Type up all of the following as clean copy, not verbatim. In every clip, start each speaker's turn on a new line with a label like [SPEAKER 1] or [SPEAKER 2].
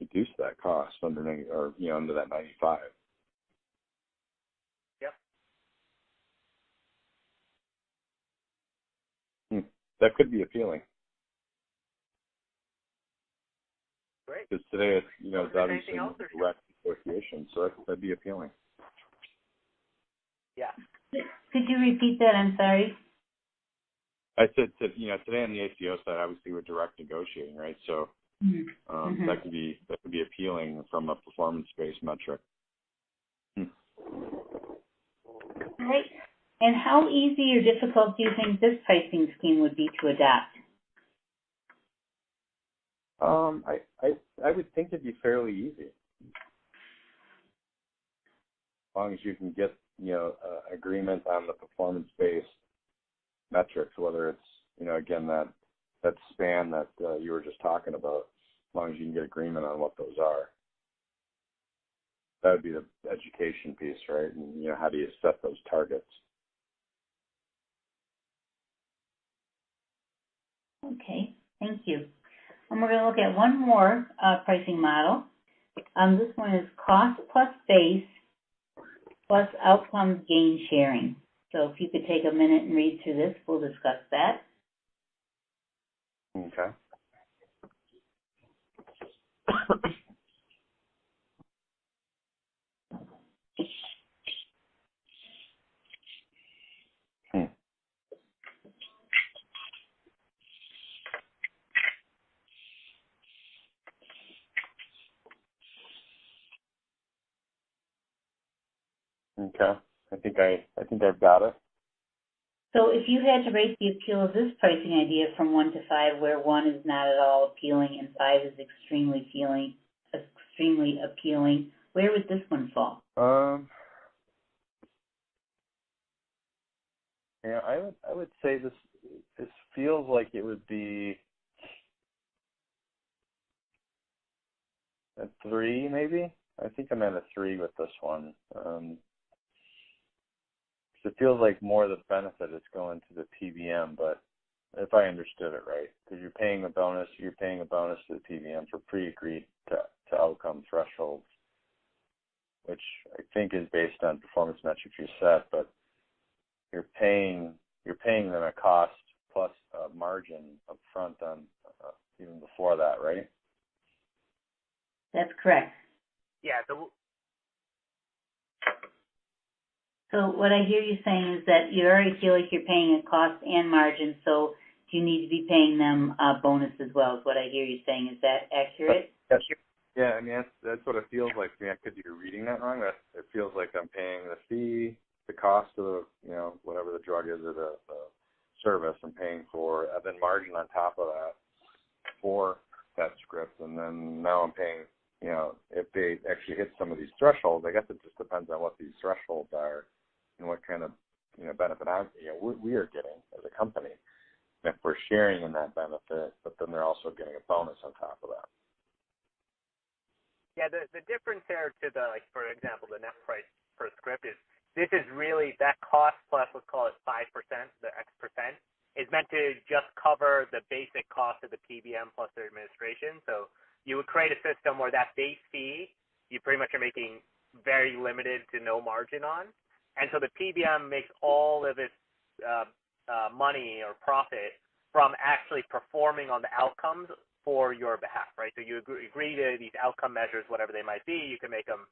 [SPEAKER 1] reduce that cost under under that 95.
[SPEAKER 2] Yep.
[SPEAKER 1] That could be appealing.
[SPEAKER 2] Great.
[SPEAKER 1] Because today it's it's obviously direct negotiation, so that'd be appealing.
[SPEAKER 2] Yeah.
[SPEAKER 3] Could you repeat that? I'm sorry.
[SPEAKER 1] I said today on the ACO side, obviously we're direct negotiating, right? So that could be appealing from a performance-based metric.
[SPEAKER 3] Right. And how easy or difficult do you think this pricing scheme would be to adapt?
[SPEAKER 1] I would think it'd be fairly easy, as long as you can get agreement on the performance-based metrics, whether it's again that span that you were just talking about. As long as you can get agreement on what those are, that would be the education piece, right? And how do you set those targets?
[SPEAKER 3] Okay, thank you. And we're going to look at one more pricing model. This one is cost plus base plus outcomes gain sharing. So if you could take a minute and read through this, we'll discuss that.
[SPEAKER 1] Okay. Okay. I think I've got it.
[SPEAKER 3] So if you had to rate the appeal of this pricing idea from 1 to 5, where 1 is not at all appealing and 5 is extremely appealing, where would this one fall?
[SPEAKER 1] I would say this feels like it would be a 3, maybe. I think I'm at a 3 with this one. It feels like more of the benefit is going to the PBM, but if I understood it right, because you're paying a bonus to the PBM for pre-agreed to outcome thresholds, which I think is based on performance metrics you set, but you're paying them a cost plus a margin up front on even before that, right?
[SPEAKER 3] That's correct.
[SPEAKER 2] Yeah.
[SPEAKER 3] So what I hear you saying is that you already feel like you're paying a cost and margin, so you need to be paying them a bonus as well, is what I hear you saying. Is that accurate?
[SPEAKER 1] Yeah, I mean, that's what it feels like to me. I could be reading that wrong. It feels like I'm paying the fee, the cost of whatever the drug is or the service I'm paying for, and then margin on top of that for that script. And then now I'm paying, if they actually hit some of these thresholds, I guess it just depends on what these thresholds are and what kind of, benefit we are getting as a company. And if we're sharing in that benefit, but then they're also getting a bonus on top of that.
[SPEAKER 2] Yeah, the difference there to the, like, for example, the net price per script is this is really that cost plus, let's call it 5%, the X percent, is meant to just cover the basic cost of the PBM plus their administration. So you would create a system where that base fee, you pretty much are making very limited to no margin on. And so the PBM makes all of its money or profit from actually performing on the outcomes for your behalf, right? So you agree to these outcome measures, whatever they might be. You can make them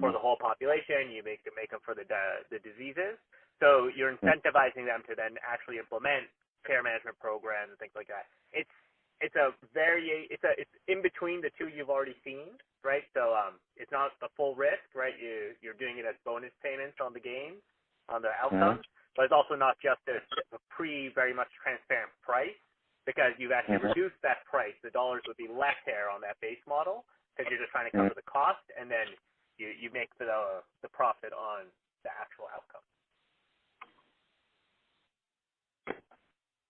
[SPEAKER 2] for the whole population. You make them for the diseases. So you're incentivizing them to then actually implement care management programs and things like that. It's in between the two you've already seen, right? So it's not the full risk, right? You're doing it as bonus payments on the gains, on the outcomes, but it's also not just a very much transparent price, because you've actually reduced that price. The dollars would be less there on that base model because you're just trying to cover the cost, and then you make the profit on the actual outcome.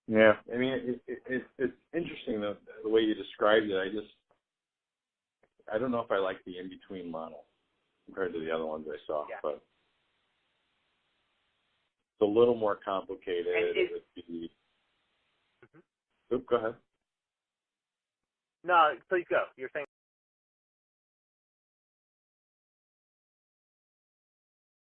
[SPEAKER 1] Yeah, I mean, it's interesting the way you described it. I don't know if I like the in-between model compared to the other ones I saw, but it's a little more complicated. Go ahead.
[SPEAKER 2] No, please go. You're saying.